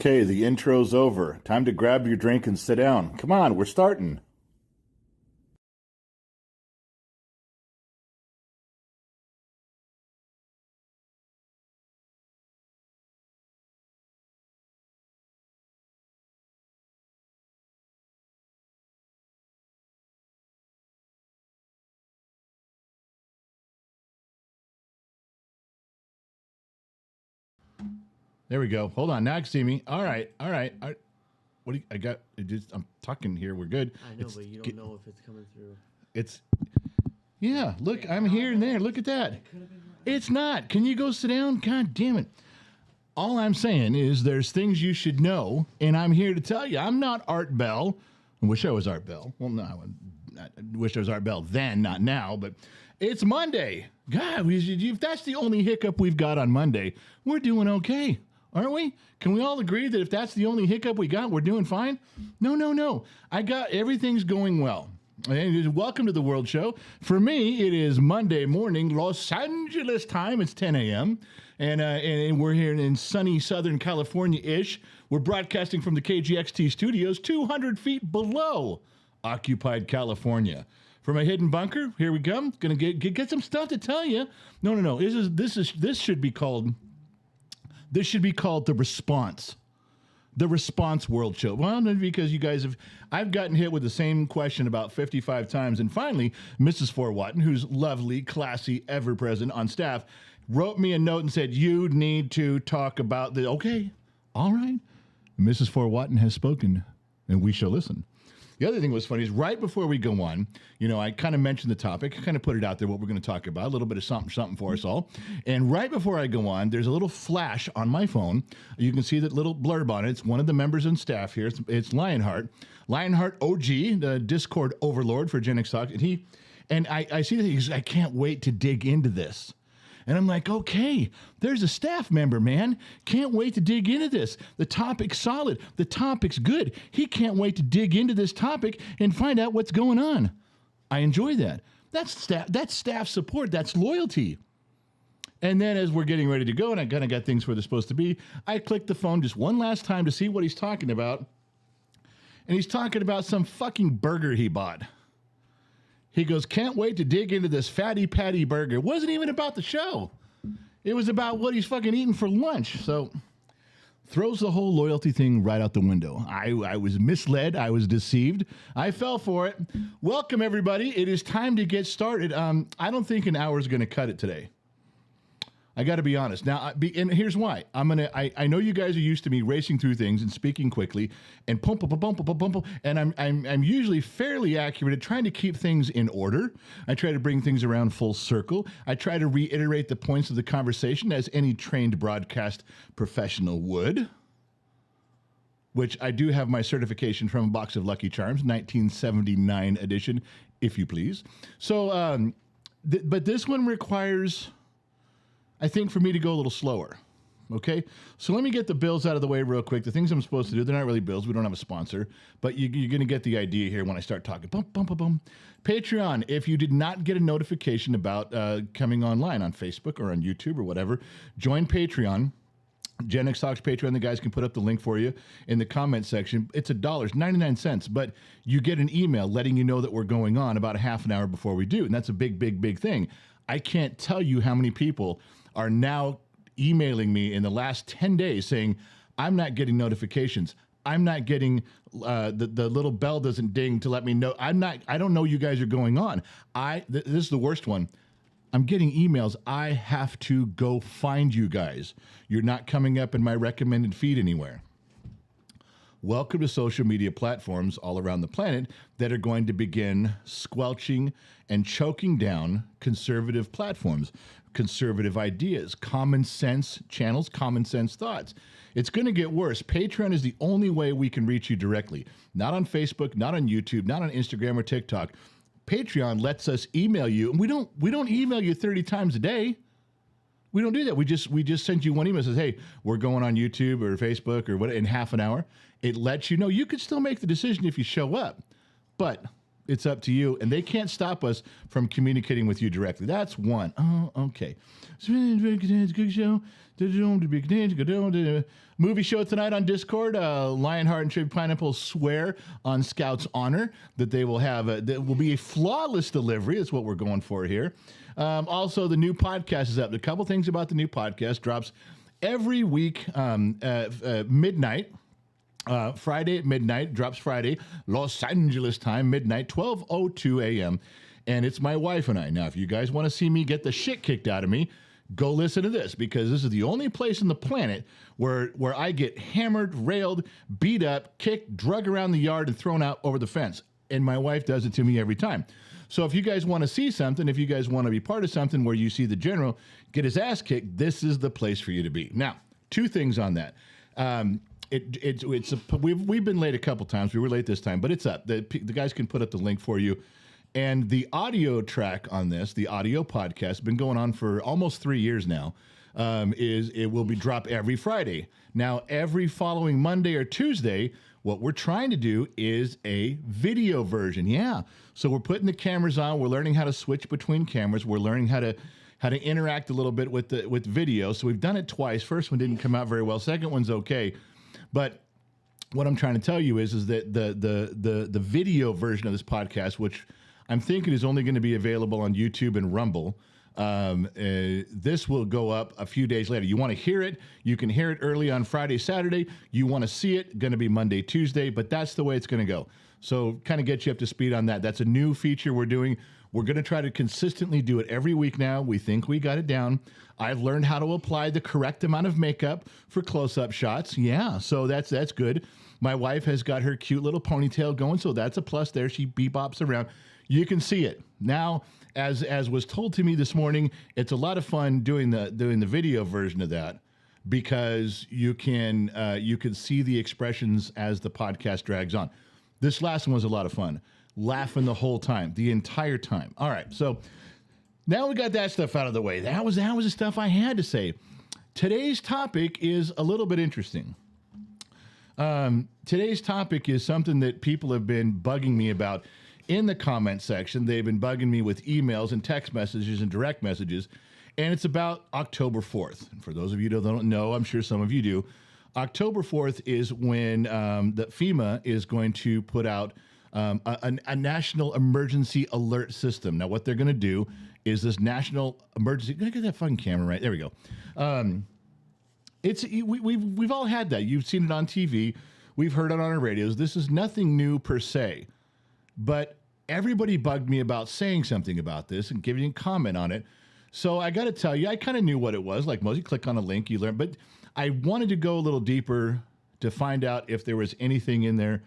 Okay, the intro's over. Time to grab your drink and sit down. Come on, we're starting. There we go. Hold on. Now you can see me. All right. What do you, I got? I'm talking here. We're good. I know, but you don't know if it's coming through. Yeah, look, I'm here and there. Look at that. It's not. Can you go sit down? God damn it. All I'm saying is there's things you should know, and I'm here to tell you. I'm not Art Bell. I wish I was Art Bell. Well, no, I wish I was Art Bell then, not now, but it's Monday. God, if that's the only hiccup we've got on Monday, we're doing okay, aren't we? Can we all agree that if that's the only hiccup we got, we're doing fine? No. Everything's going well. And welcome to the World Show. For me, it is Monday morning, Los Angeles time. It's 10 a.m. And we're here in sunny Southern California-ish. We're broadcasting from the KGXT studios, 200 feet below occupied California. From a hidden bunker, here we come. Gonna get some stuff to tell you. No. This should be called the response. The Response World Show. Well, because you guys I've gotten hit with the same question about 55 times. And finally, Mrs. Forwatton, who's lovely, classy, ever present on staff, wrote me a note and said, you need to talk about the, okay, all right. Mrs. Forwatton has spoken, and we shall listen. The other thing was funny is right before we go on, I kind of mentioned the topic, kind of put it out there, what we're going to talk about, a little bit of something for us all. And right before I go on, there's a little flash on my phone. You can see that little blurb on it. It's one of the members and staff here. It's Lionheart. Lionheart OG, the Discord overlord for Gen X Talk. And I see that he's, I can't wait to dig into this. And I'm like, okay, there's a staff member, man. Can't wait to dig into this. The topic's solid. The topic's good. He can't wait to dig into this topic and find out what's going on. I enjoy that. That's staff support. That's loyalty. And then as we're getting ready to go, and I kind of got things where they're supposed to be, I clicked the phone just one last time to see what he's talking about. And he's talking about some fucking burger he bought. He goes, can't wait to dig into this fatty patty burger. It wasn't even about the show. It was about what he's fucking eating for lunch. So throws the whole loyalty thing right out the window. I was misled. I was deceived. I fell for it. Welcome, everybody. It is time to get started. I don't think an hour is going to cut it today. I got to be honest. Now, and here's why. I know you guys are used to me racing through things and speaking quickly and pump, and I'm usually fairly accurate at trying to keep things in order. I try to bring things around full circle. I try to reiterate the points of the conversation as any trained broadcast professional would, which I do have my certification from a box of Lucky Charms, 1979 edition, if you please. So, but this one requires, I think, for me to go a little slower, okay? So let me get the bills out of the way real quick. The things I'm supposed to do, they're not really bills. We don't have a sponsor, but you're going to get the idea here when I start talking. Boom. Patreon, if you did not get a notification about coming online on Facebook or on YouTube or whatever, join Patreon. Gen X Talks Patreon, the guys can put up the link for you in the comment section. It's $1.99, but you get an email letting you know that we're going on about a half an hour before we do, and that's a big thing. I can't tell you how many people are now emailing me in the last 10 days saying, I'm not getting notifications. I'm not getting, the little bell doesn't ding to let me know. I don't know you guys are going on. This is the worst one. I'm getting emails. I have to go find you guys. You're not coming up in my recommended feed anywhere. Welcome to social media platforms all around the planet that are going to begin squelching and choking down conservative platforms, conservative ideas, common sense channels, common sense thoughts. It's going to get worse. Patreon is the only way we can reach you directly. Not on Facebook, not on YouTube, not on Instagram or TikTok. Patreon lets us email you, and we don't email you 30 times a day. We don't do that. We just send you one email that says, hey, we're going on YouTube or Facebook or what in half an hour. It lets you know. You could still make the decision if you show up, but It's up to you. And they can't stop us from communicating with you directly. That's one. Oh, okay. Good show. Movie show tonight on Discord. Lionheart and Trib Pineapple swear on Scout's honor that they will have that will be a flawless delivery. That's what we're going for here. Also, the new podcast is up. A couple things about the new podcast drops every week midnight. Friday at midnight, drops Friday, Los Angeles time, midnight, 12:02 a.m. And it's my wife and I. Now, if you guys want to see me get the shit kicked out of me, go listen to this, because this is the only place on the planet where I get hammered, railed, beat up, kicked, drug around the yard, and thrown out over the fence. And my wife does it to me every time. So if you guys want to see something, if you guys want to be part of something where you see the general get his ass kicked, this is the place for you to be. Now, two things on that. We've been late a couple times. We were late this time, but it's up. The guys can put up the link for you. And the audio track on this, the audio podcast, been going on for almost 3 years now. It will be dropped every Friday. Now, every following Monday or Tuesday, what we're trying to do is a video version. Yeah. So we're putting the cameras on. We're learning how to switch between cameras. We're learning how to interact a little bit with video. So we've done it twice. First one didn't come out very well. Second one's okay. But what I'm trying to tell you is that the video version of this podcast, which I'm thinking is only going to be available on YouTube and Rumble, this will go up a few days later. You want to hear it, you can hear it early on Friday, Saturday. You want to see it, going to be Monday, Tuesday, but that's the way it's going to go. So kind of get you up to speed on that. That's a new feature we're doing. We're going to try to consistently do it every week now. We think we got it down. I've learned how to apply the correct amount of makeup for close-up shots. Yeah, so that's good. My wife has got her cute little ponytail going, so that's a plus there. She bebops around. You can see it. Now, as was told to me this morning, it's a lot of fun doing the video version of that, because you can see the expressions as the podcast drags on. This last one was a lot of fun. Laughing the whole time, the entire time. All right, so now we got that stuff out of the way. That was the stuff I had to say. Today's topic is a little bit interesting. Today's topic is something that people have been bugging me about in the comment section. They've been bugging me with emails and text messages and direct messages, and it's about October 4th. And for those of you that don't know, I'm sure some of you do, October 4th is when the FEMA is going to put out a national emergency alert system. Now, what they're going to do is this national emergency. Gonna get that fucking camera right. There we go. We've all had that. You've seen it on TV. We've heard it on our radios. This is nothing new per se, but everybody bugged me about saying something about this and giving a comment on it. So I got to tell you, I kind of knew what it was. Like most, you click on a link, you learn. But I wanted to go a little deeper to find out if there was anything in there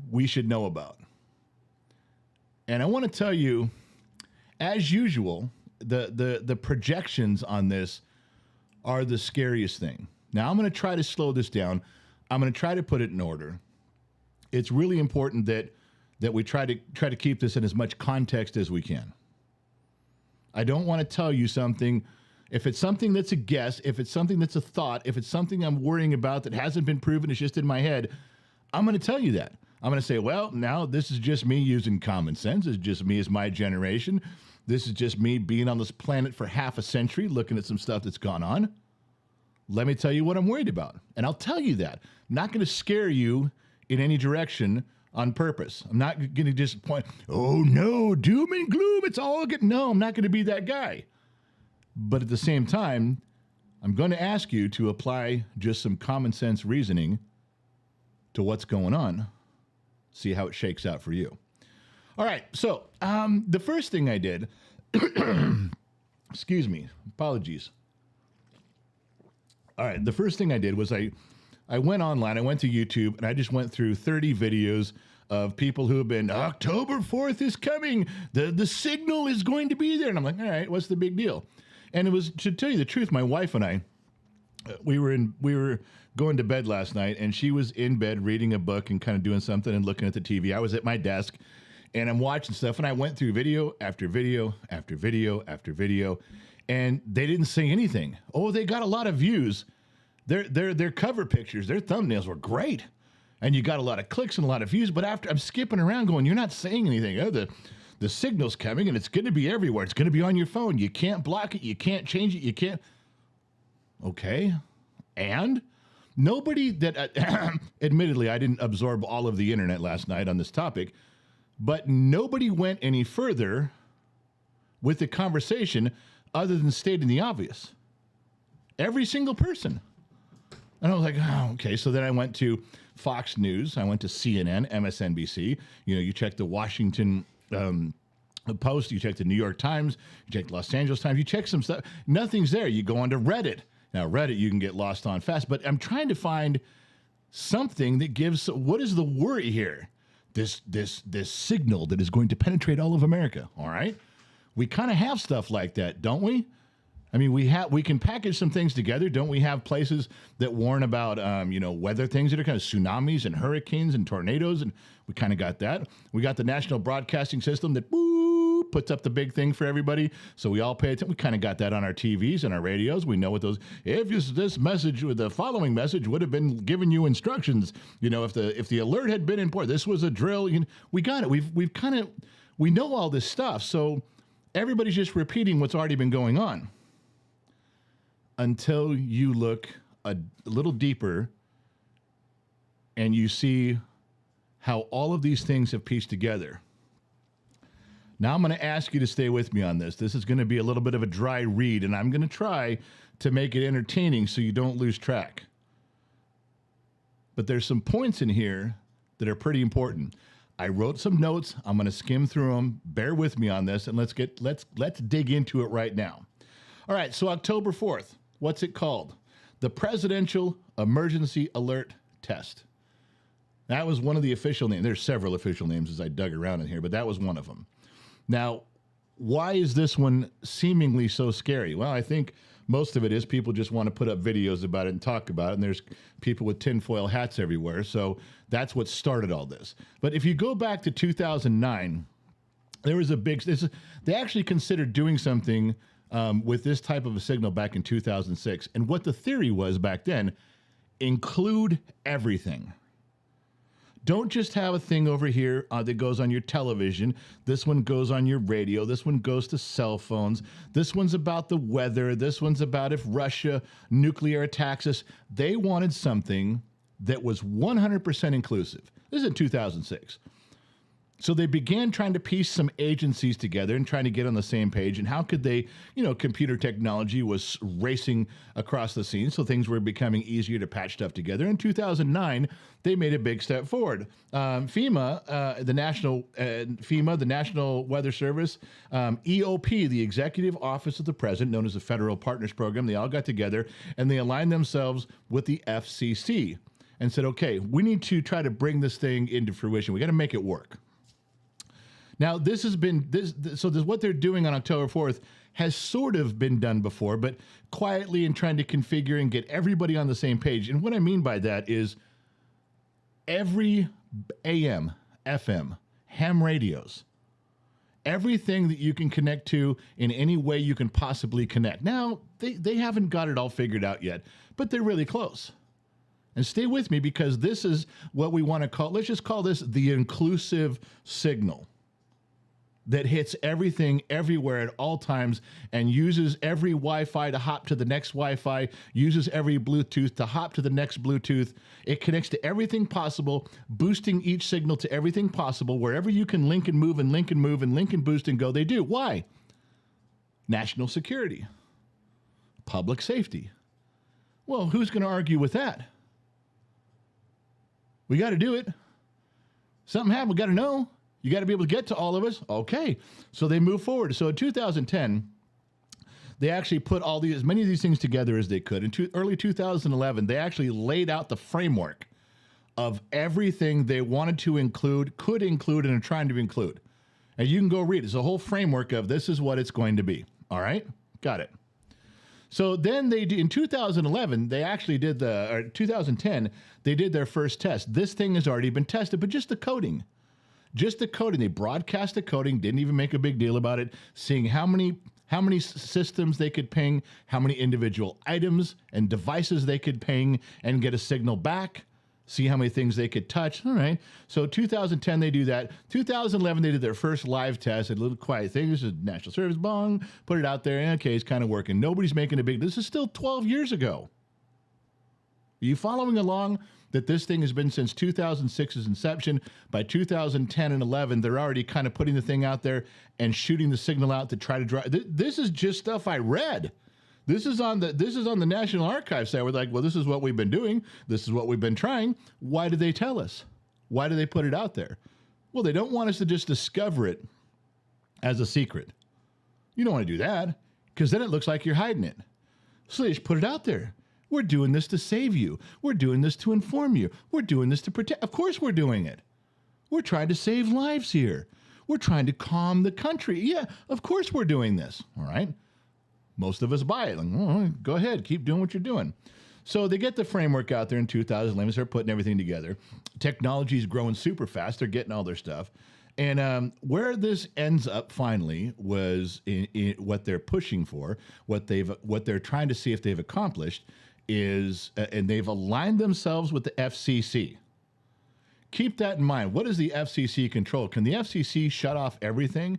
we should know about. And I want to tell you, as usual, the projections on this are the scariest thing. Now, I'm going to try to slow this down. I'm going to try to put it in order. It's really important that we try to keep this in as much context as we can. I don't want to tell you something. If it's something that's a guess, if it's something that's a thought, if it's something I'm worrying about that hasn't been proven, it's just in my head, I'm going to tell you that. I'm going to say, well, now this is just me using common sense. It's just me as my generation. This is just me being on this planet for half a century, looking at some stuff that's gone on. Let me tell you what I'm worried about. And I'll tell you that. I'm not going to scare you in any direction on purpose. I'm not going to just point, oh no, doom and gloom, it's all good. No, I'm not going to be that guy. But at the same time, I'm going to ask you to apply just some common sense reasoning to what's going on. See how it shakes out for you. All right, so the first thing I did, excuse me, apologies. All right, the first thing I did was I went online, I went to YouTube, and I just went through 30 videos of people who have been, October 4th is coming, the signal is going to be there. And I'm like, all right, what's the big deal? And it was, to tell you the truth, my wife and I, we were going to bed last night, and she was in bed reading a book and kind of doing something and looking at the TV. I was at my desk, and I'm watching stuff, and I went through video after video after video after video, and they didn't say anything. Oh, they got a lot of views. Their cover pictures, their thumbnails were great. and you got a lot of clicks and a lot of views. But after I'm skipping around going, you're not saying anything. Oh, the signal's coming and it's going to be everywhere. It's going to be on your phone. You can't block it. You can't change it. You can't. Okay. And nobody that, admittedly, I didn't absorb all of the internet last night on this topic, but nobody went any further with the conversation other than stating the obvious. Every single person. And I was like, oh, okay. So then I went to Fox News. I went to CNN, MSNBC. You check the Washington Post. You check the New York Times. You check the Los Angeles Times. You check some stuff. Nothing's there. You go onto Reddit. Now, Reddit, you can get lost on fast. But I'm trying to find something that gives, what is the worry here? This signal that is going to penetrate all of America. All right. We kind of have stuff like that, don't we? I mean, we can package some things together. Don't we have places that warn about, weather things that are kind of tsunamis and hurricanes and tornadoes? And we kind of got that. We got the National Broadcasting System that puts up the big thing for everybody. So we all pay attention. We kind of got that on our TVs and our radios. We know what those, if this message, the following message would have been giving you instructions, if the alert had been in port, this was a drill. We got it. We know all this stuff. So everybody's just repeating what's already been going on. Until you look a little deeper and you see how all of these things have pieced together. Now I'm going to ask you to stay with me on this. This is going to be a little bit of a dry read, and I'm going to try to make it entertaining so you don't lose track. But there's some points in here that are pretty important. I wrote some notes. I'm going to skim through them. Bear with me on this, and let's dig into it right now. All right, so October 4th. What's it called? The Presidential Emergency Alert Test. That was one of the official names. There's several official names as I dug around in here, but that was one of them. Now, why is this one seemingly so scary? Well, I think most of it is people just want to put up videos about it and talk about it, and there's people with tinfoil hats everywhere, so that's what started all this. But if you go back to 2009, there was they actually considered doing something with this type of a signal back in 2006. And what the theory was back then, include everything. Don't just have a thing over here that goes on your television. This one goes on your radio. This one goes to cell phones. This one's about the weather. This one's about if Russia nuclear attacks us. They wanted something that was 100% inclusive. This is in 2006. So they began trying to piece some agencies together and trying to get on the same page. And how could they, computer technology was racing across the scene, so things were becoming easier to patch stuff together. In 2009, they made a big step forward. FEMA, the National Weather Service, EOP, the Executive Office of the President, known as the Federal Partners Program, they all got together and they aligned themselves with the FCC and said, okay, we need to try to bring this thing into fruition. We got to make it work. Now, this has been what they're doing on October 4th has sort of been done before, but quietly and trying to configure and get everybody on the same page. And what I mean by that is every AM, FM, ham radios, everything that you can connect to in any way you can possibly connect. Now, they haven't got it all figured out yet, but they're really close. And stay with me because this is what we want to call, let's just call this the inclusive signal that hits everything everywhere at all times and uses every Wi-Fi to hop to the next Wi-Fi, uses every Bluetooth to hop to the next Bluetooth. It connects to everything possible, boosting each signal to everything possible. Wherever you can link and move and link and move and link and boost and go, they do. Why? National security, public safety. Well, who's going to argue with that? We got to do it. Something happened, we got to know. You got to be able to get to all of us. Okay. So they move forward. So in 2010, they actually put as many of these things together as they could. In early 2011, they actually laid out the framework of everything they wanted to include, could include, and are trying to include. And you can go read it. It's a whole framework of this is what it's going to be. All right? Got it. So then in 2011, they actually did 2010, they did their first test. This thing has already been tested, but just the coding. Just the coding. They broadcast the coding, didn't even make a big deal about it, seeing how many systems they could ping, how many individual items and devices they could ping and get a signal back. see how many things they could touch. All right. So 2010, they do that. 2011, they did their first live test, a little quiet thing. This is national service, bong, put it out there. Okay, it's kind of working. Nobody's making a big, this is still 12 years ago. Are you following along that this thing has been since 2006's inception? By 2010 and 11, they're already kind of putting the thing out there and shooting the signal out to try to drive. This is just stuff I read. This is on the National Archives site. We're like, well, this is what we've been doing. This is what we've been trying. Why did they tell us? Why do they put it out there? Well, they don't want us to just discover it as a secret. You don't want to do that because then it looks like you're hiding it. So they just put it out there. We're doing this to save you. We're doing this to inform you. We're doing this to protect. Of course we're doing it. We're trying to save lives here. We're trying to calm the country. Yeah, of course we're doing this. All right. Most of us buy it. Like, oh, go ahead, keep doing what you're doing. So they get the framework out there in 2011, start putting everything together. Technology's growing super fast. They're getting all their stuff. And where this ends up finally was in what they're pushing for, what they're trying to see if they've accomplished is, and they've aligned themselves with the FCC. Keep that in mind. What does the FCC control? Can the FCC shut off everything?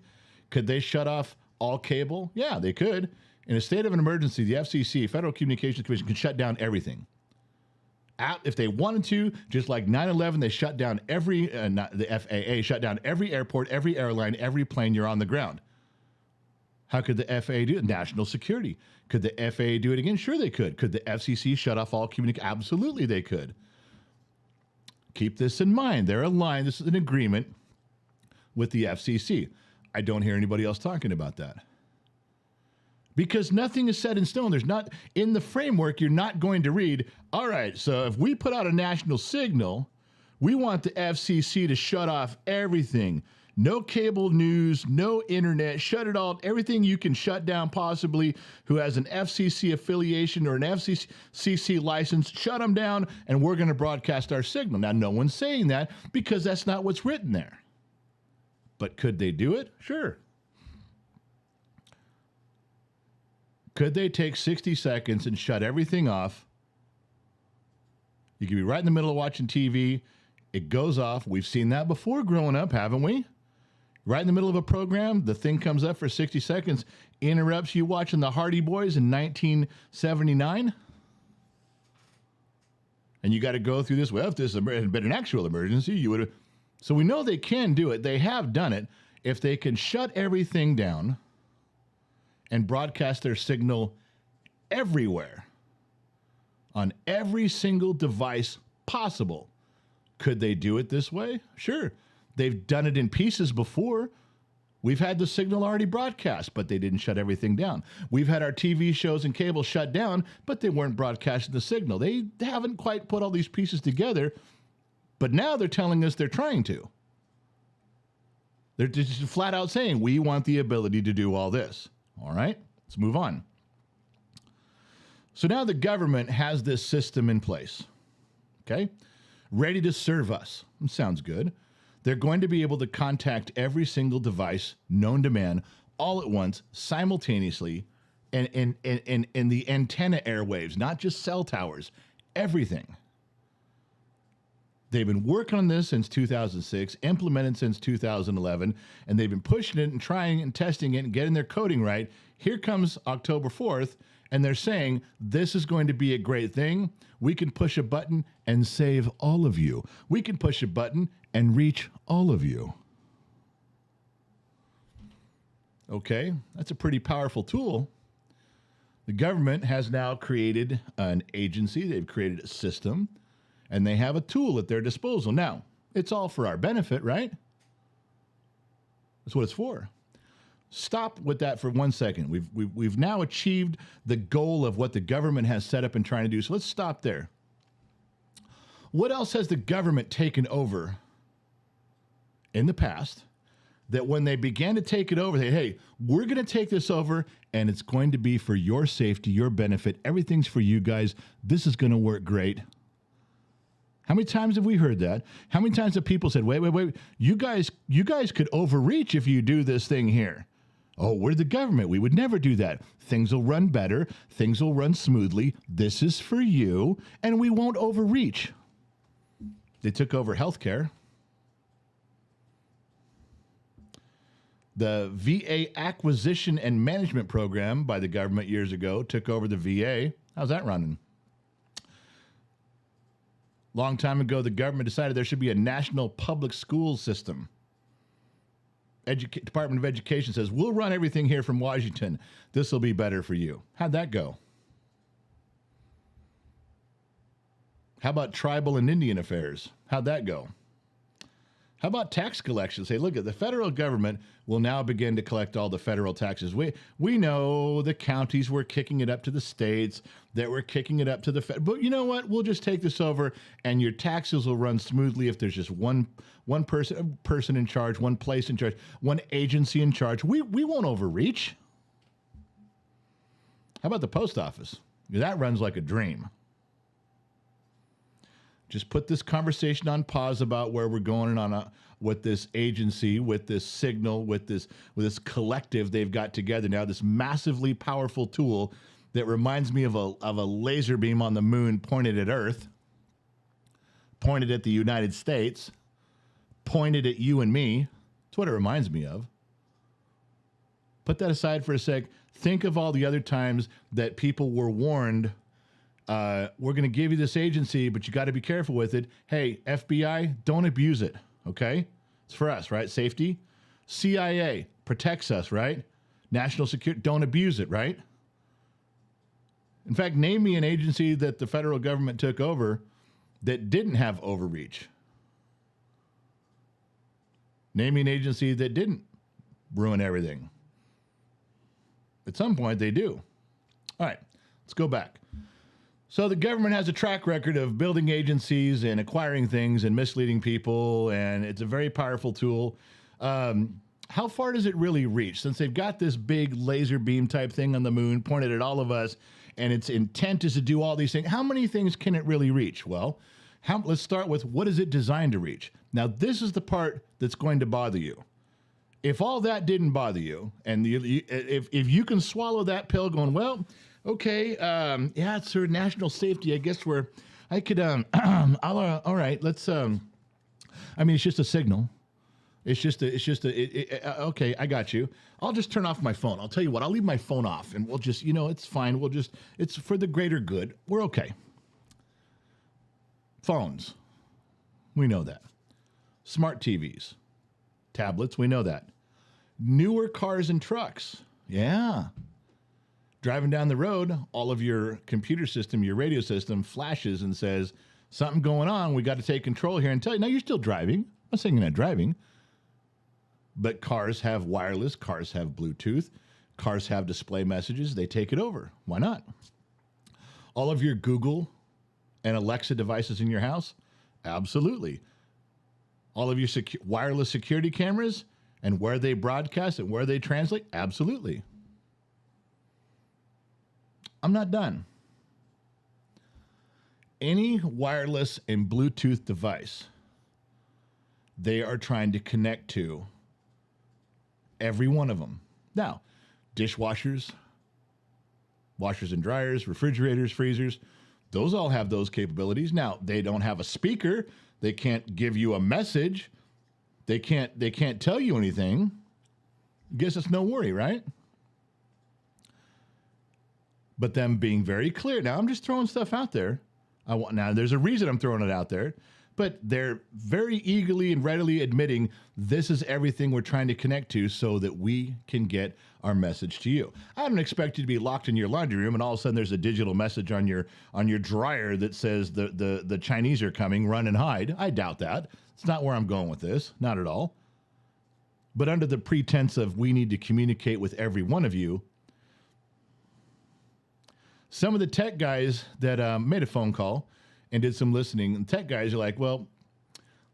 Could they shut off all cable? Yeah, they could. In a state of an emergency, the FCC, Federal Communications Commission, can shut down everything. If they wanted to, just like 9/11, they shut down the FAA shut down every airport, every airline, every plane you're on the ground. How could the FAA do it? National security. Could the FAA do it again? Sure they could. Could the FCC shut off all communication? Absolutely they could. Keep this in mind. They're aligned. This is an agreement with the FCC. I don't hear anybody else talking about that. Because nothing is set in stone. There's not, in the framework, you're not going to read, all right, so if we put out a national signal, we want the FCC to shut off everything. No cable news, no internet, shut it all, everything you can shut down possibly who has an FCC affiliation or an FCC license, shut them down, and we're going to broadcast our signal. Now, no one's saying that because that's not what's written there. But could they do it? Sure. Could they take 60 seconds and shut everything off? You could be right in the middle of watching TV. It goes off. We've seen that before growing up, haven't we? Right in the middle of a program, the thing comes up for 60 seconds, interrupts you watching the Hardy Boys in 1979. And you got to go through this. Well, if this had been an actual emergency, you would have. So we know they can do it. They have done it. If they can shut everything down and broadcast their signal everywhere on every single device possible. Could they do it this way? Sure. They've done it in pieces before. We've had the signal already broadcast, but they didn't shut everything down. We've had our TV shows and cable shut down, but they weren't broadcasting the signal. They haven't quite put all these pieces together, but now they're telling us they're trying to. They're just flat out saying, we want the ability to do all this. All right, let's move on. So now the government has this system in place, okay, ready to serve us. Sounds good. They're going to be able to contact every single device known to man all at once, simultaneously, and the antenna airwaves, not just cell towers, everything. They've been working on this since 2006, implemented since 2011, and they've been pushing it and trying and testing it and getting their coding right. Here comes October 4th, and they're saying this is going to be a great thing. We can push a button and save all of you. We can push a button and reach all of you. Okay, that's a pretty powerful tool. The government has now created an agency. They've created a system. And they have a tool at their disposal. Now, it's all for our benefit, right? That's what it's for. Stop with that for 1 second. We've now achieved the goal of what the government has set up and trying to do. So let's stop there. What else has the government taken over in the past that when they began to take it over, they, hey, we're going to take this over and it's going to be for your safety, your benefit. Everything's for you guys. This is going to work great. How many times have we heard that? How many times have people said, wait, you guys could overreach if you do this thing here. Oh, we're the government. We would never do that. Things will run better. Things will run smoothly. This is for you, and we won't overreach. They took over healthcare. The VA acquisition and management program by the government years ago took over the VA. How's that running? Long time ago, the government decided there should be a national public school system. Department of Education says, we'll run everything here from Washington. This will be better for you. How'd that go? How about tribal and Indian affairs? How'd that go? How about tax collection? Say, look, the federal government will now begin to collect all the federal taxes. We know the counties were kicking it up to the states, that we're kicking it up to the fed. But you know what? We'll just take this over, and your taxes will run smoothly if there's just one person in charge, one place in charge, one agency in charge. We won't overreach. How about the post office? That runs like a dream. Just put this conversation on pause about where we're going with this agency, with this signal, with this collective they've got together now, this massively powerful tool that reminds me of a laser beam on the moon pointed at Earth, pointed at the United States, pointed at you and me. That's what it reminds me of. Put that aside for a sec. Think of all the other times that people were warned, we're going to give you this agency, but you got to be careful with it. Hey, FBI, don't abuse it, okay? It's for us, right? Safety. CIA protects us, right? National security, don't abuse it, right? In fact, name me an agency that the federal government took over that didn't have overreach. Name me an agency that didn't ruin everything. At some point, they do. All right, let's go back. So the government has a track record of building agencies and acquiring things and misleading people, and it's a very powerful tool. How far does it really reach? Since they've got this big laser beam type thing on the moon pointed at all of us, and its intent is to do all these things, how many things can it really reach? Well, let's start with, what is it designed to reach? Now, this is the part that's going to bother you. If all that didn't bother you, and if you can swallow that pill going, well, okay, yeah, it's for national safety. I guess I could, all right, let's, I mean, it's just a signal. Okay, I got you. I'll just turn off my phone. I'll tell you what, I'll leave my phone off and we'll just, it's fine. It's for the greater good. We're okay. Phones. We know that. Smart TVs. Tablets. We know that. Newer cars and trucks. Yeah. Driving down the road, all of your computer system, your radio system flashes and says, something going on. We got to take control here and tell you. Now, you're still driving. I'm not saying you're not driving. But cars have wireless. Cars have Bluetooth. Cars have display messages. They take it over. Why not? All of your Google and Alexa devices in your house? Absolutely. All of your wireless security cameras and where they broadcast and where they translate? Absolutely. I'm not done. Any wireless and Bluetooth device they are trying to connect to, every one of them. Now, dishwashers, washers and dryers, refrigerators, freezers, those all have those capabilities. Now, they don't have a speaker. They can't give you a message. They can't tell you anything. Guess it's no worry, right? But them being very clear. Now, I'm just throwing stuff out there. Now, there's a reason I'm throwing it out there. But they're very eagerly and readily admitting this is everything we're trying to connect to so that we can get our message to you. I don't expect you to be locked in your laundry room and all of a sudden there's a digital message on your dryer that says the Chinese are coming, run and hide. I doubt that. It's not where I'm going with this. Not at all. But under the pretense of we need to communicate with every one of you, some of the tech guys that made a phone call and did some listening, and tech guys are like, well,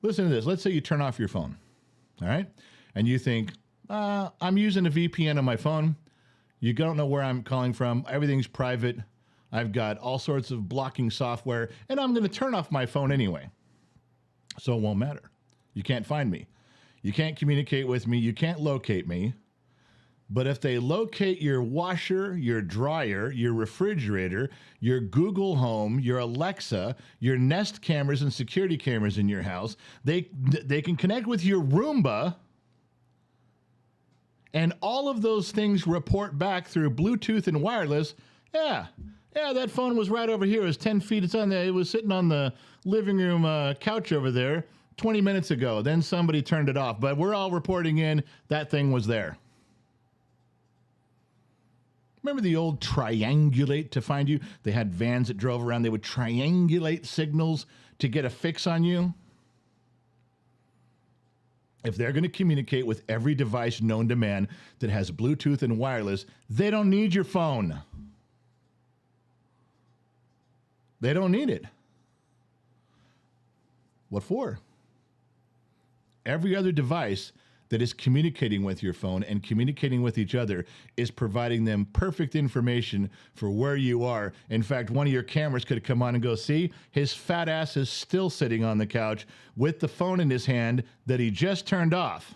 listen to this. Let's say you turn off your phone, all right? And you think, I'm using a VPN on my phone. You don't know where I'm calling from. Everything's private. I've got all sorts of blocking software, and I'm going to turn off my phone anyway. So it won't matter. You can't find me. You can't communicate with me. You can't locate me. But if they locate your washer, your dryer, your refrigerator, your Google Home, your Alexa, your Nest cameras and security cameras in your house, they can connect with your Roomba, and all of those things report back through Bluetooth and wireless. Yeah, that phone was right over here. It was 10 feet. It was sitting on the living room couch over there 20 minutes ago. Then somebody turned it off. But we're all reporting in that thing was there. Remember the old triangulate to find you? They had vans that drove around. They would triangulate signals to get a fix on you. If they're going to communicate with every device known to man that has Bluetooth and wireless, they don't need your phone. They don't need it. What for? Every other device that is communicating with your phone and communicating with each other is providing them perfect information for where you are. In fact, one of your cameras could come on and go, see, his fat ass is still sitting on the couch with the phone in his hand that he just turned off.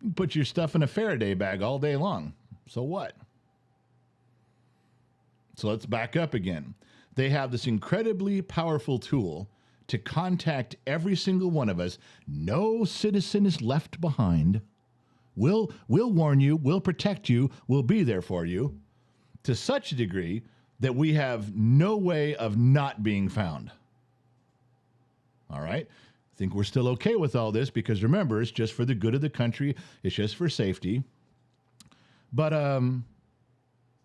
You put your stuff in a Faraday bag all day long. So what? So let's back up again. They have this incredibly powerful tool to contact every single one of us. No citizen is left behind. We'll warn you, we'll protect you, we'll be there for you, to such a degree that we have no way of not being found. All right? I think we're still okay with all this because remember, it's just for the good of the country. It's just for safety. But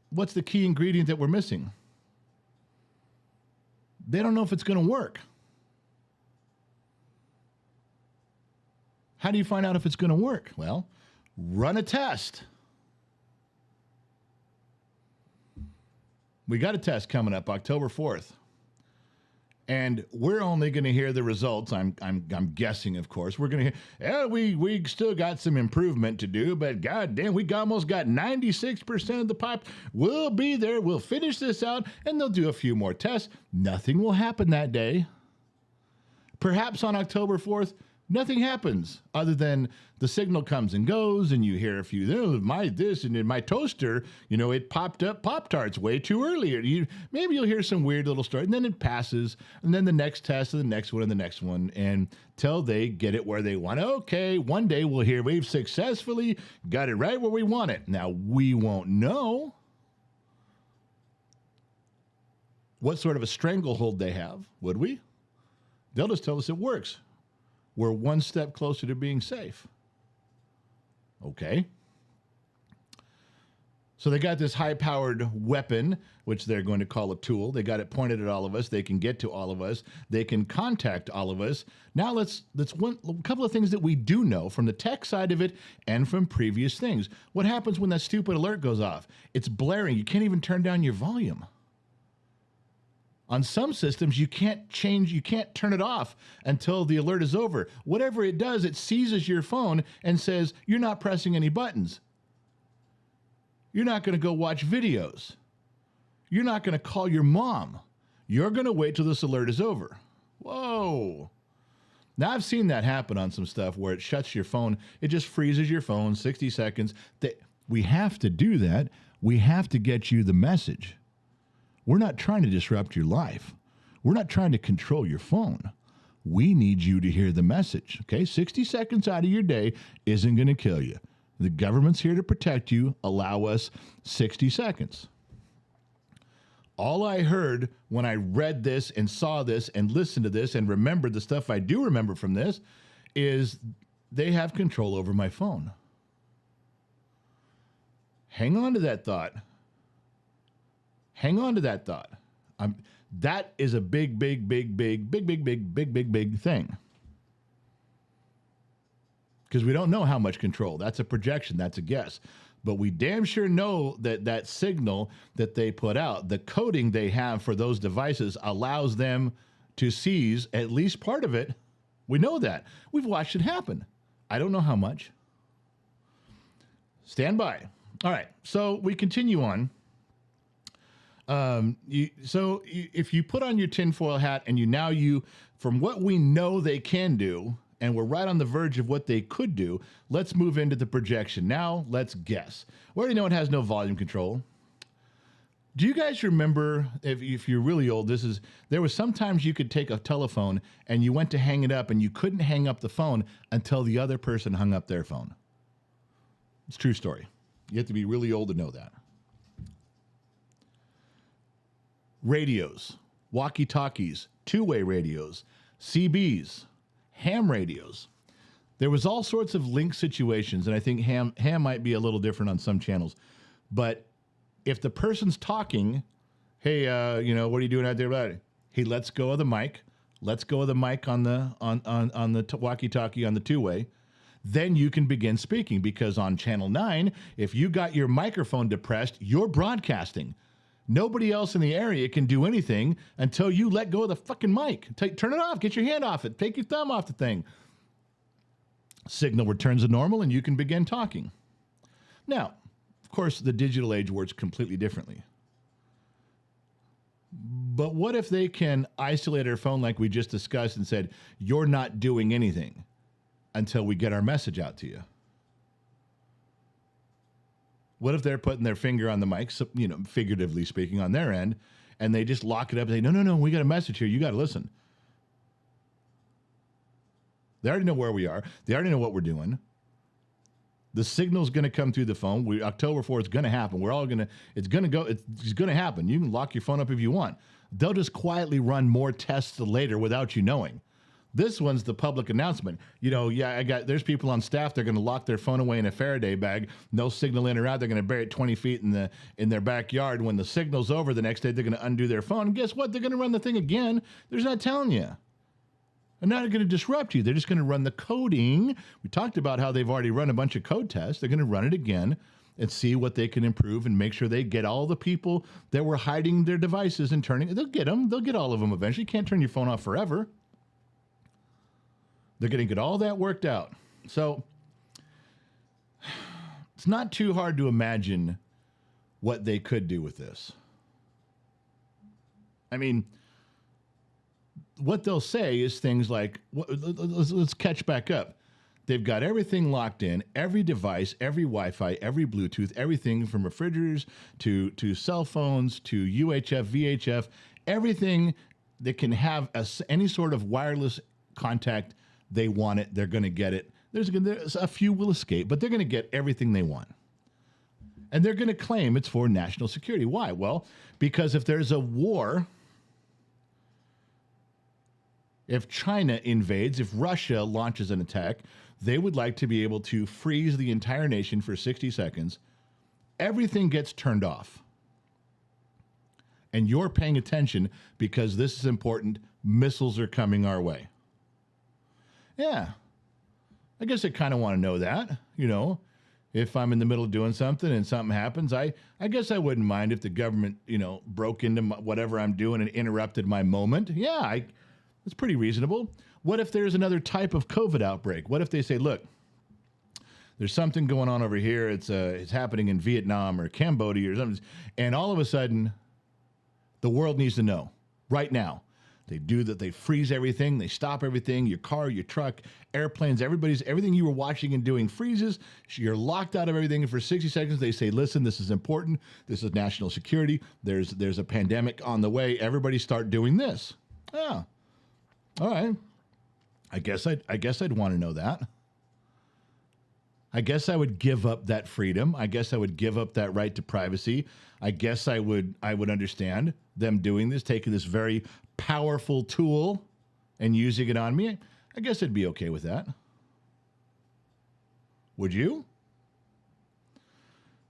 what's the key ingredient that we're missing? They don't know if it's going to work. How do you find out if it's going to work? Well, run a test. We got a test coming up October 4th. And we're only going to hear the results. I'm guessing, of course. We're going to hear, we still got some improvement to do, but goddamn, we almost got 96% of the pop. We'll be there. We'll finish this out, and they'll do a few more tests. Nothing will happen that day. Perhaps on October 4th, nothing happens other than the signal comes and goes, and you hear a few, and in my toaster, it popped up Pop-Tarts way too early. Maybe you'll hear some weird little story, and then it passes, and then the next test, and the next one, and the next one, until they get it where they want it. Okay, one day we'll hear we've successfully got it right where we want it. Now, we won't know what sort of a stranglehold they have, would we? They'll just tell us it works. We're one step closer to being safe. Okay. So they got this high-powered weapon, which they're going to call a tool. They got it pointed at all of us. They can get to all of us. They can contact all of us. Now a couple of things that we do know from the tech side of it and from previous things. What happens when that stupid alert goes off? It's blaring. You can't even turn down your volume. On some systems, you can't turn it off until the alert is over. Whatever it does, it seizes your phone and says, you're not pressing any buttons. You're not going to go watch videos. You're not going to call your mom. You're going to wait till this alert is over. Whoa. Now, I've seen that happen on some stuff where it shuts your phone. It just freezes your phone, 60 seconds. We have to do that. We have to get you the message. We're not trying to disrupt your life. We're not trying to control your phone. We need you to hear the message, okay? 60 seconds out of your day isn't going to kill you. The government's here to protect you. Allow us 60 seconds. All I heard when I read this and saw this and listened to this and remembered the stuff I do remember from this is they have control over my phone. Hang on to that thought. Hang on to that thought. That is a big thing. Because we don't know how much control. That's a projection. That's a guess. But we damn sure know that signal that they put out, the coding they have for those devices allows them to seize at least part of it. We know that. We've watched it happen. I don't know how much. Stand by. All right. So we continue on. If you put on your tinfoil hat and from what we know they can do, and we're right on the verge of what they could do. Let's move into the projection. Now, let's guess. We already know it has no volume control. Do you guys remember, if you're really old, there was sometimes you could take a telephone and you went to hang it up and you couldn't hang up the phone until the other person hung up their phone. It's a true story. You have to be really old to know that. Radios, walkie-talkies, two-way radios, CBs, ham radios. There was all sorts of link situations, and I think ham might be a little different on some channels. But if the person's talking, hey, what are you doing out there about it? He lets go of the mic. Let's go of the mic on the walkie-talkie on the two-way. Then you can begin speaking, because on channel 9, if you got your microphone depressed, you're broadcasting. Nobody else in the area can do anything until you let go of the fucking mic. Turn it off. Get your hand off it. Take your thumb off the thing. Signal returns to normal, and you can begin talking. Now, of course, the digital age works completely differently. But what if they can isolate our phone like we just discussed and said, you're not doing anything until we get our message out to you? What if they're putting their finger on the mic, figuratively speaking, on their end, and they just lock it up and say, no, we got a message here. You got to listen. They already know where we are. They already know what we're doing. The signal's going to come through the phone. October 4th, it's going to happen. It's going to happen. You can lock your phone up if you want. They'll just quietly run more tests later without you knowing. This one's the public announcement. There's people on staff. They're going to lock their phone away in a Faraday bag. No signal in or out. They're going to bury it 20 feet in their backyard. When the signal's over the next day, they're going to undo their phone. And guess what? They're going to run the thing again. They're not telling you. They're not going to disrupt you. They're just going to run the coding. We talked about how they've already run a bunch of code tests. They're going to run it again and see what they can improve and make sure they get all the people that were hiding their devices and turning. They'll get them. They'll get all of them eventually. You can't turn your phone off forever. They're going to get all that worked out. So it's not too hard to imagine what they could do with this. I mean, what they'll say is things like, let's catch back up. They've got everything locked in, every device, every Wi-Fi, every Bluetooth, everything from refrigerators to cell phones to UHF, VHF, everything that can have any sort of wireless contact. They want it. They're going to get it. There's a few will escape, but they're going to get everything they want. And they're going to claim it's for national security. Why? Well, because if there's a war, if China invades, if Russia launches an attack, they would like to be able to freeze the entire nation for 60 seconds. Everything gets turned off. And you're paying attention because this is important. Missiles are coming our way. Yeah, I guess I kind of want to know that, if I'm in the middle of doing something and something happens, I guess I wouldn't mind if the government, broke into whatever I'm doing and interrupted my moment. Yeah, it's pretty reasonable. What if there's another type of COVID outbreak? What if they say, look, there's something going on over here. It's happening in Vietnam or Cambodia or something. And all of a sudden, the world needs to know right now. They do that. They freeze everything. They stop everything. Your car, your truck, airplanes, everything you were watching and doing freezes. You're locked out of everything for 60 seconds. They say, listen, this is important. This is national security. There's a pandemic on the way. Everybody start doing this. Oh, all right. I guess I'd want to know that. I guess I would give up that freedom. I guess I would give up that right to privacy. I guess I would understand them doing this, taking this very powerful tool and using it on me. I guess I'd be okay with that. Would you?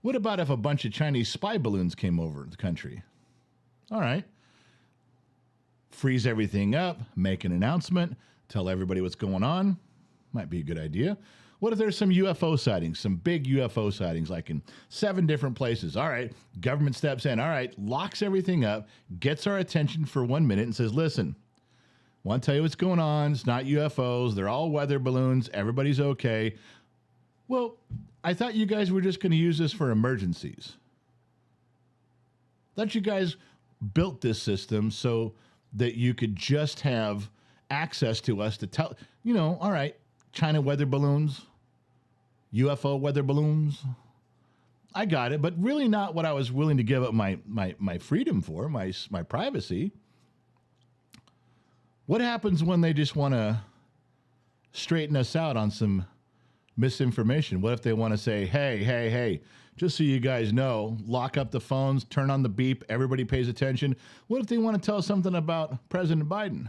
What about if a bunch of Chinese spy balloons came over the country? All right. Freeze everything up, make an announcement, tell everybody what's going on. Might be a good idea. What if there's some UFO sightings, some big UFO sightings, like in 7 different places? All right, government steps in. All right, locks everything up, gets our attention for 1 minute and says, listen, want to tell you what's going on. It's not UFOs. They're all weather balloons. Everybody's okay. Well, I thought you guys were just going to use this for emergencies. Thought you guys built this system so that you could just have access to us to tell, all right, China weather balloons, UFO weather balloons. I got it, but really not what I was willing to give up my freedom for, my privacy. What happens when they just want to straighten us out on some misinformation? What if they want to say, hey, just so you guys know, lock up the phones, turn on the beep, everybody pays attention? What if they want to tell us something about President Biden?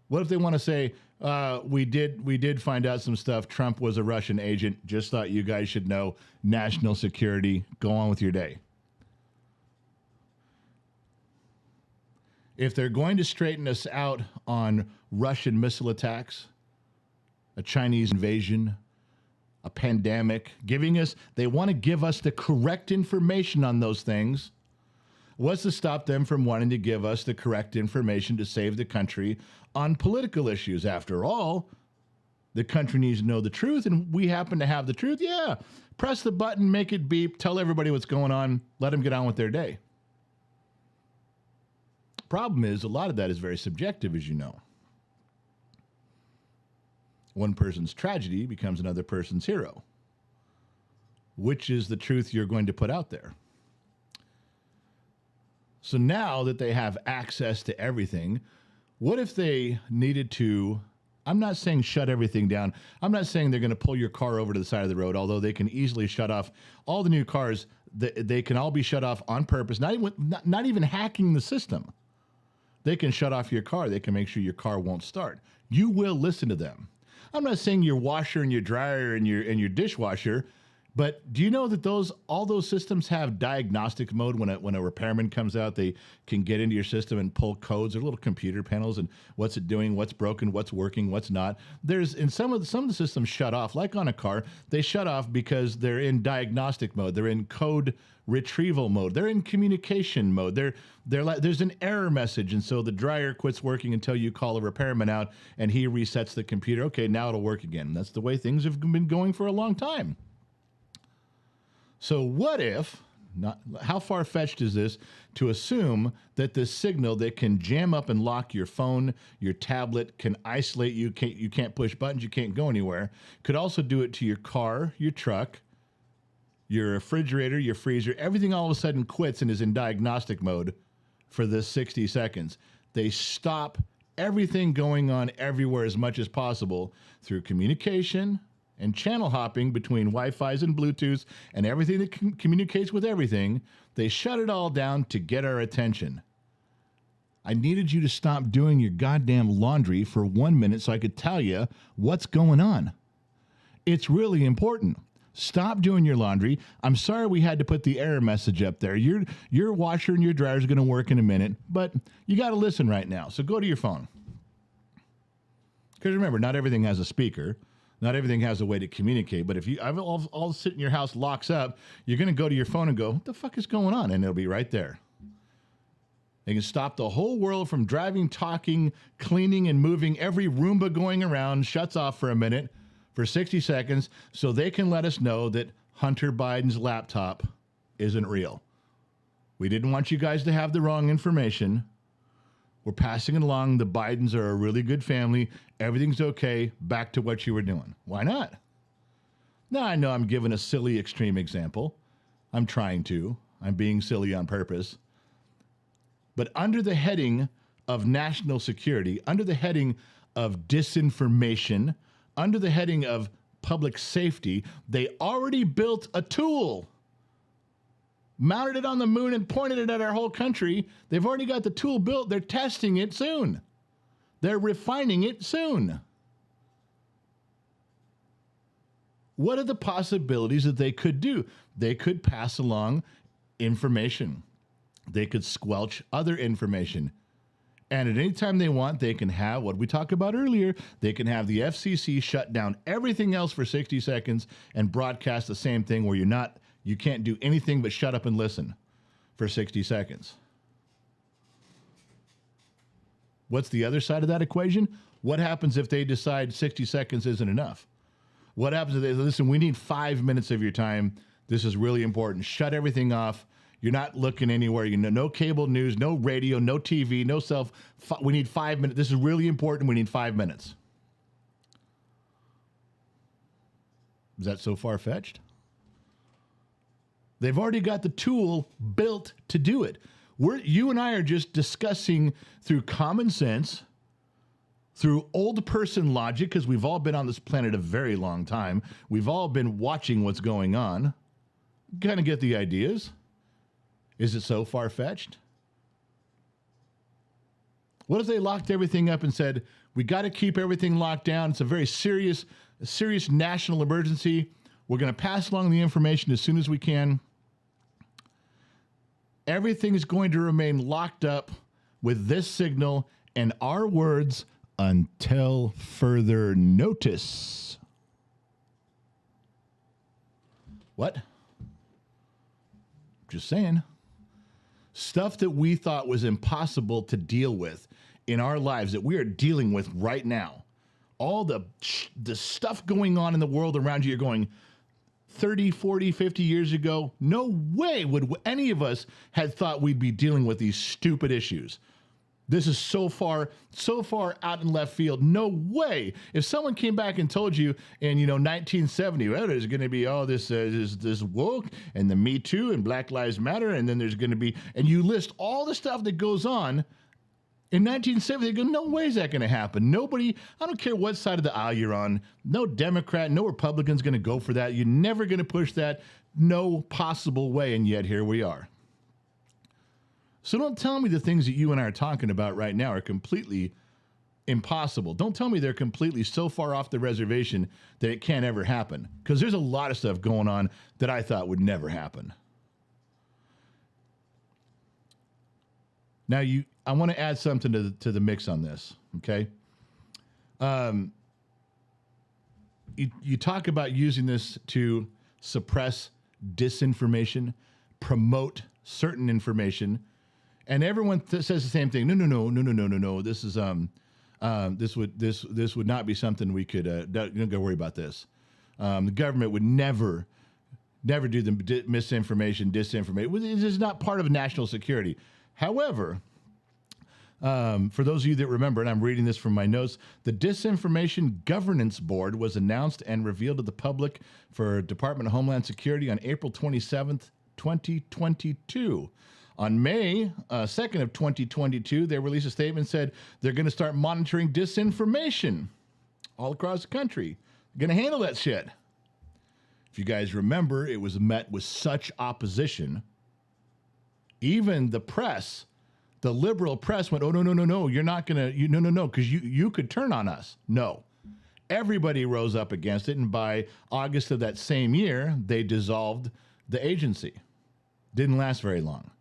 What if they want to say, we did find out some stuff, Trump was a Russian agent, just thought you guys should know, national security, go on with your day? If they're going to straighten us out on Russian missile attacks, a Chinese invasion, a pandemic, they want to give us the correct information on those things. What's to stop them from wanting to give us the correct information to save the country on political issues? After all, the country needs to know the truth, and we happen to have the truth. Yeah, press the button, make it beep, tell everybody what's going on, let them get on with their day. Problem is, a lot of that is very subjective, as you know. One person's tragedy becomes another person's hero. Which is the truth you're going to put out there? So now that they have access to everything, what if they needed to, I'm not saying shut everything down. I'm not saying they're going to pull your car over to the side of the road, although they can easily shut off all the new cars. They can all be shut off on purpose, not even hacking the system. They can shut off your car. They can make sure your car won't start. You will listen to them. I'm not saying your washer and your dryer and your dishwasher, but do you know that all those systems have diagnostic mode? When a repairman comes out, they can get into your system and pull codes or little computer panels and what's it doing, what's broken, what's working, what's not. Some of the systems shut off, like on a car, they shut off because they're in diagnostic mode. They're in code retrieval mode. They're in communication mode. There's an error message, and so the dryer quits working until you call a repairman out and he resets the computer. Okay, now it'll work again. That's the way things have been going for a long time. So what if, how far-fetched is this to assume that this signal that can jam up and lock your phone, your tablet, can isolate you, you can't push buttons, you can't go anywhere, could also do it to your car, your truck, your refrigerator, your freezer? Everything all of a sudden quits and is in diagnostic mode for this 60 seconds. They stop everything going on everywhere as much as possible through communication and channel hopping between Wi-Fi's and Bluetooths and everything that communicates with everything. They shut it all down to get our attention. I needed you to stop doing your goddamn laundry for 1 minute so I could tell you what's going on. It's really important. Stop doing your laundry. I'm sorry we had to put the error message up there. Your washer and your dryer is going to work in a minute, but you got to listen right now. So go to your phone. Because remember, not everything has a speaker. Not everything has a way to communicate, but if all sit in your house locks up, you're going to go to your phone and go, what the fuck is going on? And it'll be right there. They can stop the whole world from driving, talking, cleaning, and moving. Every Roomba going around shuts off for a minute, for 60 seconds, so they can let us know that Hunter Biden's laptop isn't real. We didn't want you guys to have the wrong information. We're passing it along. The Bidens are a really good family. Everything's okay. Back to what you were doing. Why not? Now, I know I'm giving a silly extreme example. I'm trying to. I'm being silly on purpose. But under the heading of national security, under the heading of disinformation, under the heading of public safety, they already built a tool, mounted it on the moon and pointed it at our whole country. They've already got the tool built. They're testing it soon. They're refining it soon. What are the possibilities that they could do? They could pass along information. They could squelch other information. And at any time they want, they can have what we talked about earlier. They can have the FCC shut down everything else for 60 seconds and broadcast the same thing where you can't do anything but shut up and listen for 60 seconds. What's the other side of that equation? What happens if they decide 60 seconds isn't enough? What happens if they listen, we need 5 minutes of your time. This is really important. Shut everything off. You're not looking anywhere. No cable news, no radio, no TV, no we need 5 minutes. This is really important. We need 5 minutes. Is that so far-fetched? They've already got the tool built to do it. You and I are just discussing through common sense, through old person logic, because we've all been on this planet a very long time. We've all been watching what's going on. Kind of get the ideas. Is it so far-fetched? What if they locked everything up and said, we got to keep everything locked down. It's a very serious national emergency. We're going to pass along the information as soon as we can. Everything is going to remain locked up with this signal and our words until further notice. What? Just saying. Stuff that we thought was impossible to deal with in our lives that we are dealing with right now. All the stuff going on in the world around you, you're going 30, 40, 50 years ago, no way would any of us had thought we'd be dealing with these stupid issues. This is so far out in left field. No way. If someone came back and told you in 1970, well, there's going to be all this woke and the Me Too and Black Lives Matter, and then there's going to be, and you list all the stuff that goes on. In 1970, they go, no way is that going to happen. Nobody, I don't care what side of the aisle you're on, no Democrat, no Republican's going to go for that. You're never going to push that. No possible way, and yet here we are. So don't tell me the things that you and I are talking about right now are completely impossible. Don't tell me they're completely so far off the reservation that it can't ever happen. Because there's a lot of stuff going on that I thought would never happen. Now, I want to add something to the mix on this, okay? You talk about using this to suppress disinformation, promote certain information, and everyone says the same thing. No. This is this would not be something we could. Don't go worry about this. The government would never do the misinformation, disinformation. It is not part of national security. However, for those of you that remember, and I'm reading this from my notes, the Disinformation Governance Board was announced and revealed to the public for Department of Homeland Security on April 27th, 2022. On May 2nd of 2022, they released a statement and said they're going to start monitoring disinformation all across the country. They're going to handle that shit. If you guys remember, it was met with such opposition. Even the press, the liberal press went, oh, no, you're not going to, no, because you could turn on us. No. Everybody rose up against it, and by August of that same year, they dissolved the agency. Didn't last very long.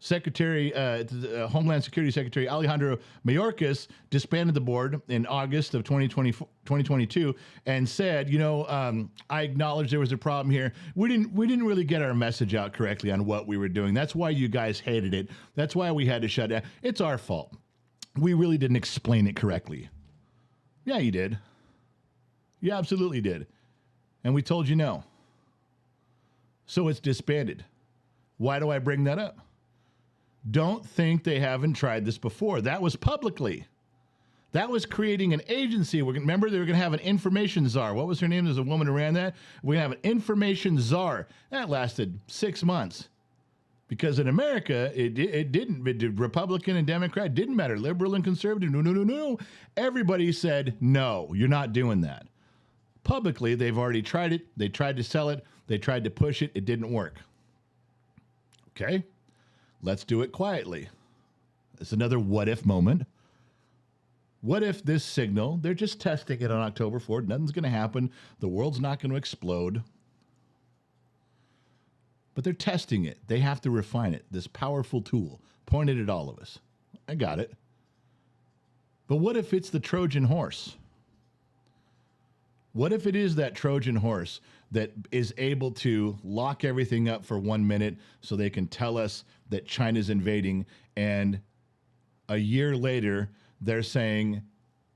Homeland Security Secretary Alejandro Mayorkas disbanded the board in August of 2022 and said, I acknowledge there was a problem here. We didn't really get our message out correctly on what we were doing. That's why you guys hated it. That's why we had to shut down. It's our fault. We really didn't explain it correctly. Yeah, you did. You absolutely did. And we told you no. So it's disbanded. Why do I bring that up? Don't think they haven't tried this before. That was publicly. That was creating an agency. Remember, they were going to have an information czar. What was her name? There's a woman who ran that. We're going to have an information czar. That lasted 6 months. Because in America, it didn't. Republican and Democrat didn't matter. Liberal and conservative, no. Everybody said, no, you're not doing that. Publicly, they've already tried it. They tried to sell it. They tried to push it. It didn't work. Okay? Let's do it quietly. It's another what-if moment. What if this signal, they're just testing it on October 4th. Nothing's going to happen. The world's not going to explode. But they're testing it. They have to refine it. This powerful tool pointed at all of us. I got it. But what if it's the Trojan horse? What if it is that Trojan horse that is able to lock everything up for 1 minute so they can tell us that China's invading, and a year later they're saying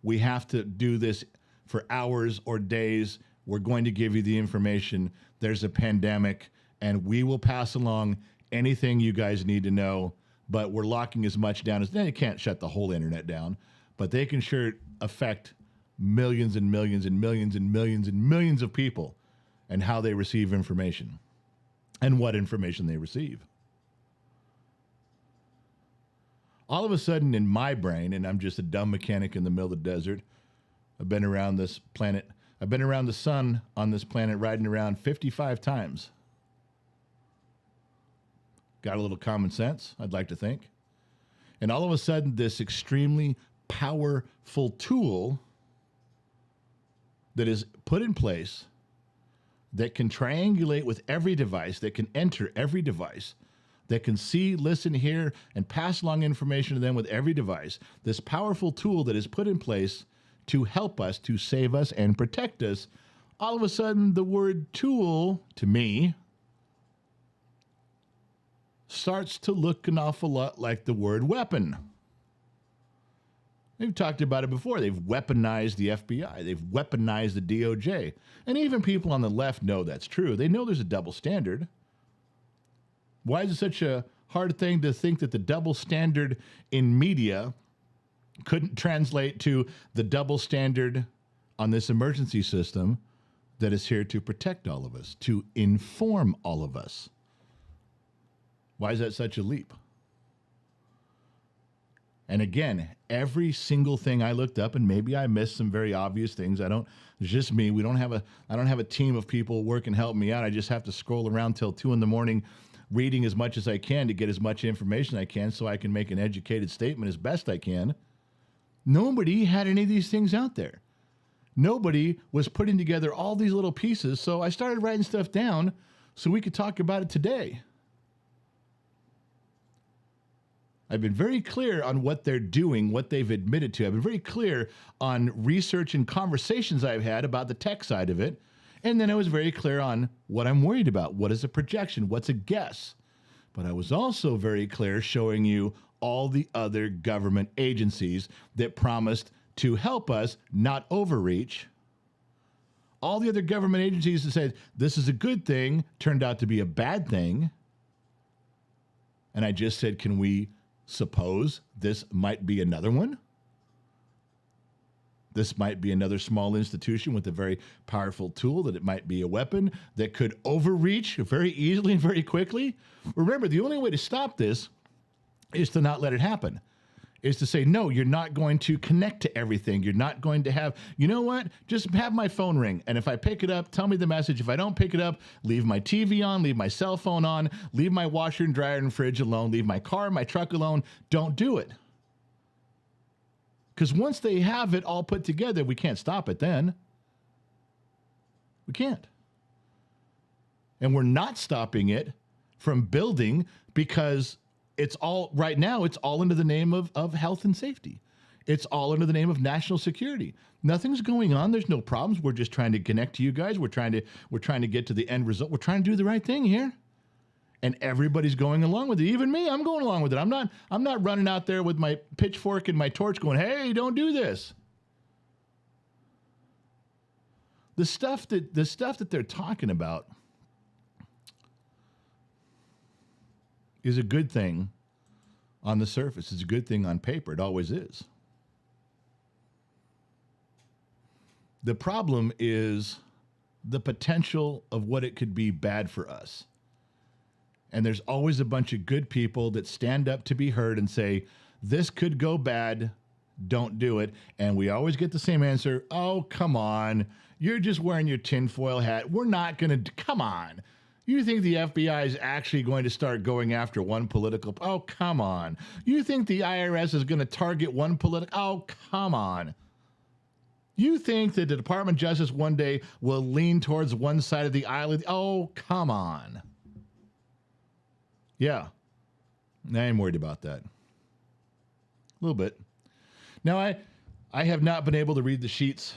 we have to do this for hours or days. We're going to give you the information. There's a pandemic, and we will pass along anything you guys need to know. But we're locking as much down as they can't shut the whole internet down, but they can sure affect millions and millions and millions and millions and millions of people and how they receive information and what information they receive. All of a sudden in my brain, and I'm just a dumb mechanic in the middle of the desert, I've been around this planet. I've been around the sun on this planet riding around 55 times. Got a little common sense, I'd like to think. And all of a sudden, this extremely powerful tool that is put in place that can triangulate with every device, that can enter every device, that can see, listen, hear, and pass along information to them with every device. This powerful tool that is put in place to help us, to save us, and protect us. All of a sudden, the word tool, to me, starts to look an awful lot like the word weapon. They've talked about it before. They've weaponized the FBI. They've weaponized the DOJ. And even people on the left know that's true. They know there's a double standard. Why is it such a hard thing to think that the double standard in media couldn't translate to the double standard on this emergency system that is here to protect all of us, to inform all of us? Why is that such a leap? And again, every single thing I looked up, and maybe I missed some very obvious things. It's just me. I don't have a team of people working helping me out. I just have to scroll around till 2 a.m. reading as much as I can to get as much information I can so I can make an educated statement as best I can. Nobody had any of these things out there. Nobody was putting together all these little pieces. So I started writing stuff down so we could talk about it today. I've been very clear on what they're doing, what they've admitted to. I've been very clear on research and conversations I've had about the tech side of it. And then I was very clear on what I'm worried about. What is a projection? What's a guess? But I was also very clear showing you all the other government agencies that promised to help us not overreach. All the other government agencies that said this is a good thing turned out to be a bad thing. And I just said, can we suppose this might be another one? This might be another small institution with a very powerful tool, that it might be a weapon that could overreach very easily and very quickly. Remember, the only way to stop this is to not let it happen. Is to say, no, you're not going to connect to everything. You're not going to have, you know what? Just have my phone ring. And if I pick it up, tell me the message. If I don't pick it up, leave my TV on, leave my cell phone on, leave my washer and dryer and fridge alone, leave my car, my truck alone. Don't do it. Because once they have it all put together, we can't stop it then. We can't. And we're not stopping it from building because it's all, right now, it's all under the name of health and safety. It's all under the name of national security. Nothing's going on. There's no problems. We're just trying to connect to you guys. We're trying to get to the end result. We're trying to do the right thing here. And everybody's going along with it. Even me, I'm going along with it. I'm not running out there with my pitchfork and my torch going, hey, don't do this. The stuff that they're talking about is a good thing on the surface. It's a good thing on paper. It always is. The problem is the potential of what it could be bad for us. And there's always a bunch of good people that stand up to be heard and say, this could go bad, don't do it. And we always get the same answer, oh, come on. You're just wearing your tinfoil hat. We're not going to, come on. You think the FBI is actually going to start going after one political? Oh, come on. You think the IRS is going to target one political? Oh, come on. You think that the Department of Justice one day will lean towards one side of the aisle? Oh, come on. Yeah. I am worried about that. A little bit. Now, I have not been able to read the sheets.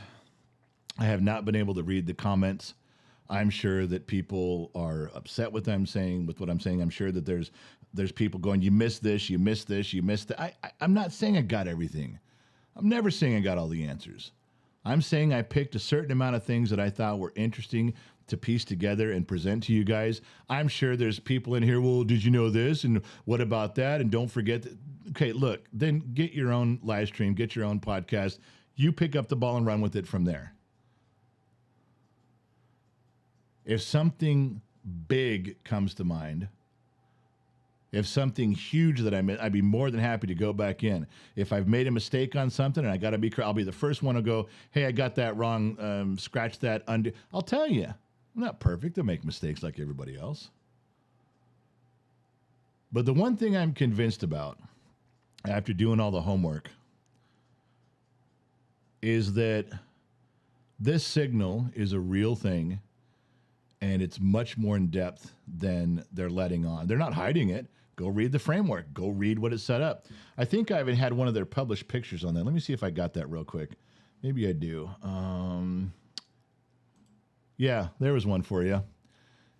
I have not been able to read the comments. I'm sure that people are upset with what I'm saying. I'm sure that there's people going, you missed this, you missed this, you missed that. I'm not saying I got everything. I'm never saying I got all the answers. I'm saying I picked a certain amount of things that I thought were interesting to piece together and present to you guys. I'm sure there's people in here, well, did you know this? And what about that? And don't forget that. Okay, look, then get your own live stream, get your own podcast. You pick up the ball and run with it from there. If something big comes to mind, if something huge that I missed, I'd be more than happy to go back in. If I've made a mistake on something and I got to be, I'll be the first one to go, hey, I got that wrong, scratch that, undo. I'll tell you, I'm not perfect. I make mistakes like everybody else. But the one thing I'm convinced about after doing all the homework is that this signal is a real thing and it's much more in depth than they're letting on. They're not hiding it. Go read the framework. Go read what it's set up. I think I even had one of their published pictures on that. Let me see if I got that real quick. Maybe I do. Yeah, there was one for you.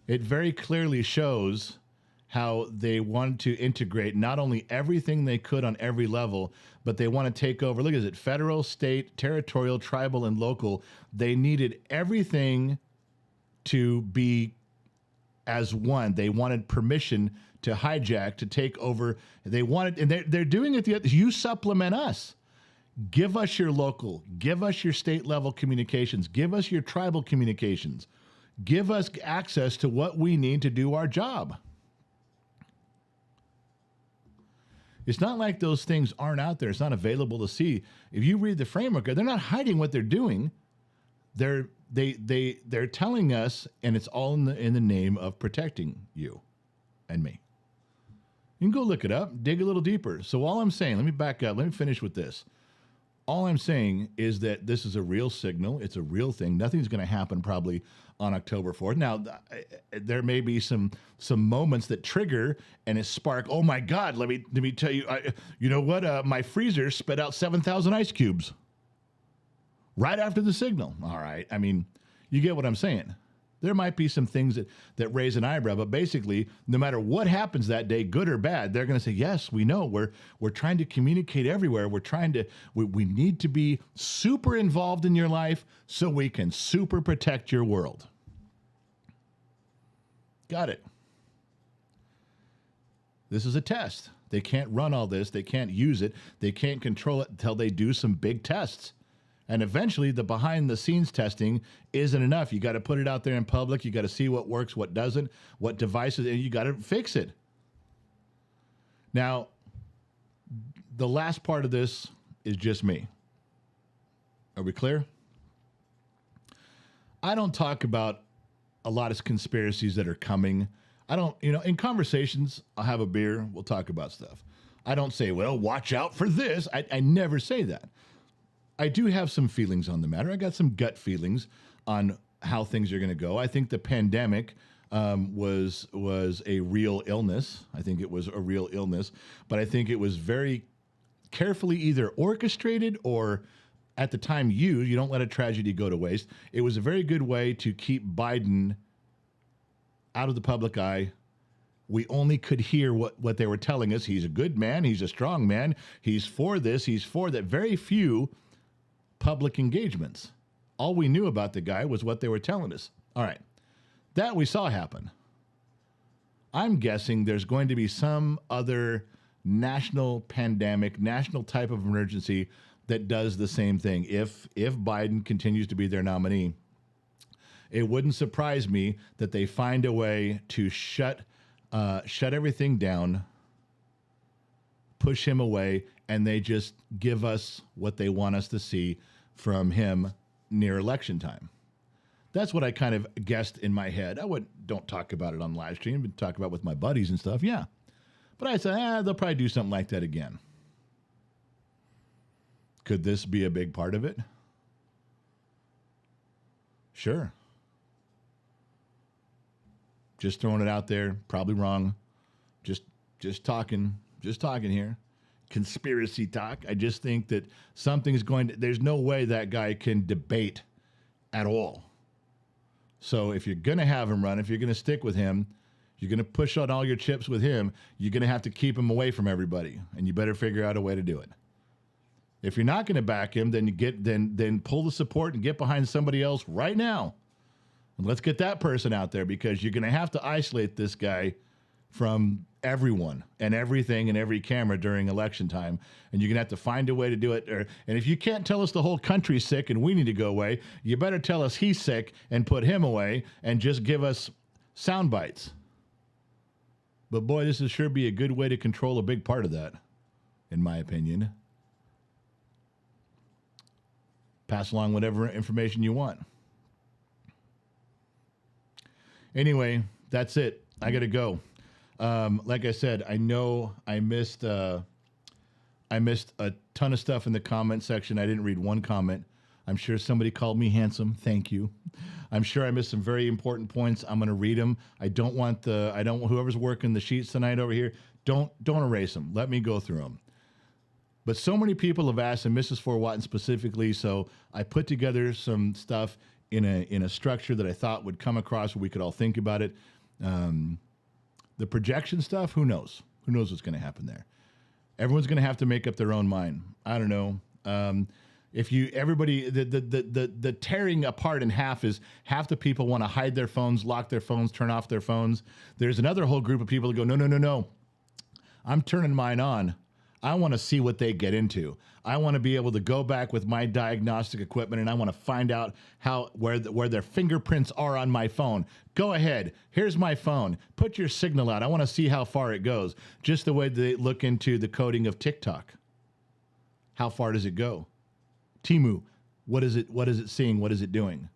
It very clearly shows how they want to integrate not only everything they could on every level, but they want to take over. Look at it, federal, state, territorial, tribal, and local. They needed everything to be as one. They wanted permission to hijack, to take over. They wanted, and they're doing it. You supplement us. Give us your local. Give us your state level communications. Give us your tribal communications. Give us access to what we need to do our job. It's not like those things aren't out there. It's not available to see. If you read the framework, they're not hiding what they're doing. They're telling us, and it's all in the name of protecting you and me. You can go look it up, dig a little deeper. So all I'm saying, let me back up. Let me finish with this. All I'm saying is that this is a real signal. It's a real thing. Nothing's going to happen probably on October 4th. Now, there may be some moments that trigger and it spark. Oh my God! Let me tell you. You know what? My freezer spit out 7,000 ice cubes right after the signal. All right. I mean, you get what I'm saying. There might be some things that raise an eyebrow, but basically, no matter what happens that day, good or bad, they're going to say, yes, we know. We're trying to communicate everywhere. We need to be super involved in your life so we can super protect your world. Got it. This is a test. They can't run all this. They can't use it. They can't control it until they do some big tests. And eventually, the behind-the-scenes testing isn't enough. You got to put it out there in public. You got to see what works, what doesn't, what devices, and you got to fix it. Now, the last part of this is just me. Are we clear? I don't talk about a lot of conspiracies that are coming. I don't, in conversations, I'll have a beer, we'll talk about stuff. I don't say, well, watch out for this. I never say that. I do have some feelings on the matter. I got some gut feelings on how things are going to go. I think the pandemic was a real illness. I think it was a real illness, but I think it was very carefully either orchestrated or at the time you don't let a tragedy go to waste. It was a very good way to keep Biden out of the public eye. We only could hear what they were telling us. He's a good man. He's a strong man. He's for this. He's for that. Very few public engagements. All we knew about the guy was what they were telling us. All right. That we saw happen. I'm guessing there's going to be some other national pandemic, national type of emergency that does the same thing. If Biden continues to be their nominee, it wouldn't surprise me that they find a way to shut everything down, push him away, and they just give us what they want us to see from him near election time. That's what I kind of guessed in my head. Don't talk about it on live stream, but talk about it with my buddies and stuff, yeah. But I said, they'll probably do something like that again. Could this be a big part of it? Sure. Just throwing it out there, probably wrong. Just talking here. Conspiracy talk. I just think that something's there's no way that guy can debate at all. So if you're going to have him run, if you're going to stick with him, you're going to push on all your chips with him, you're going to have to keep him away from everybody, and you better figure out a way to do it. If you're not going to back him, then then pull the support and get behind somebody else right now. Let's get that person out there because you're going to have to isolate this guy from everyone and everything and every camera during election time. And you're going to have to find a way to do it. And if you can't tell us the whole country's sick and we need to go away, you better tell us he's sick and put him away and just give us sound bites. But boy, this would sure be a good way to control a big part of that, in my opinion. Pass along whatever information you want. Anyway, that's it. I got to go. Like I said, I know I missed a ton of stuff in the comment section. I didn't read one comment. I'm sure somebody called me handsome. Thank you. I'm sure I missed some very important points. I'm going to read them. Whoever's working the sheets tonight over here, don't erase them. Let me go through them. But so many people have asked, and Mrs. Fort Watton specifically, so I put together some stuff in a structure that I thought would come across where we could all think about it. The projection stuff, who knows? Who knows what's going to happen there? Everyone's going to have to make up their own mind. I don't know. The tearing apart in half is half the people want to hide their phones, lock their phones, turn off their phones. There's another whole group of people that go, no. I'm turning mine on. I want to see what they get into. I want to be able to go back with my diagnostic equipment and I want to find out where their fingerprints are on my phone. Go ahead. Here's my phone. Put your signal out. I want to see how far it goes. Just the way they look into the coding of TikTok. How far does it go? Temu, what is it seeing? What is it doing?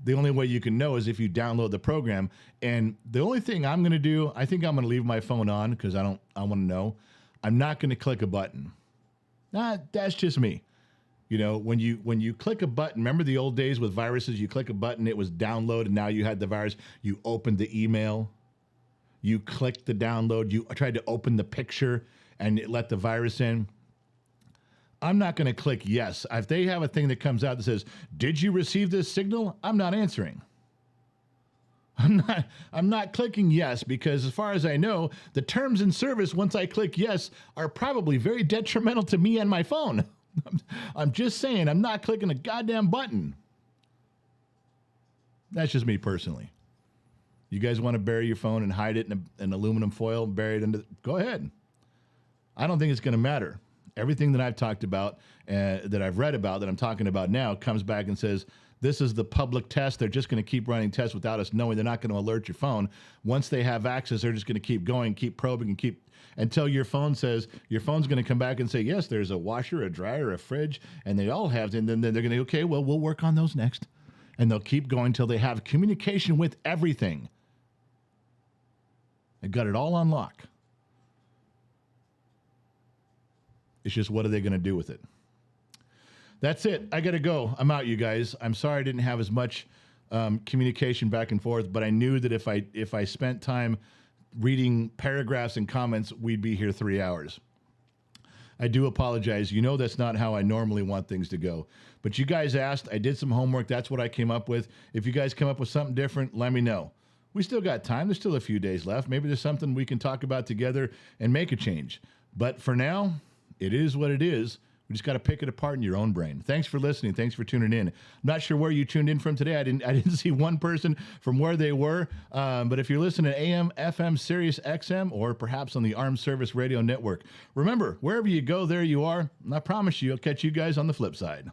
The only way you can know is if you download the program. And the only thing I'm going to do, I think I'm going to leave my phone on because I want to know. I'm not going to click a button. That's just me. You know, when you click a button, remember the old days with viruses, you click a button, it was download, and now you had the virus. You opened the email, you clicked the download, you tried to open the picture, and it let the virus in. I'm not going to click yes. If they have a thing that comes out that says, did you receive this signal? I'm not answering. I'm not clicking yes because as far as I know, the terms in service, once I click yes, are probably very detrimental to me and my phone. I'm just saying, I'm not clicking a goddamn button. That's just me personally. You guys want to bury your phone and hide it in an aluminum foil and bury it go ahead. I don't think it's going to matter. Everything that I've talked about, that I've read about, that I'm talking about now, comes back and says, this is the public test. They're just going to keep running tests without us knowing. They're not going to alert your phone. Once they have access, they're just going to keep going, keep probing, and keep until your phone's going to come back and say, yes, there's a washer, a dryer, a fridge, and they all have. And then they're going to, okay, well, we'll work on those next. And they'll keep going until they have communication with everything. They got it all on lock. It's just, what are they going to do with it? That's it. I got to go. I'm out, you guys. I'm sorry I didn't have as much communication back and forth, but I knew that if I spent time reading paragraphs and comments, we'd be here 3 hours. I do apologize. You know that's not how I normally want things to go. But you guys asked. I did some homework. That's what I came up with. If you guys come up with something different, let me know. We still got time. There's still a few days left. Maybe there's something we can talk about together and make a change. But for now, it is what it is. We just got to pick it apart in your own brain. Thanks for listening. Thanks for tuning in. I'm not sure where you tuned in from today. I didn't see one person from where they were. But if you're listening to AM, FM, Sirius XM, or perhaps on the Armed Service Radio Network, remember, wherever you go, there you are. And I promise you, I'll catch you guys on the flip side.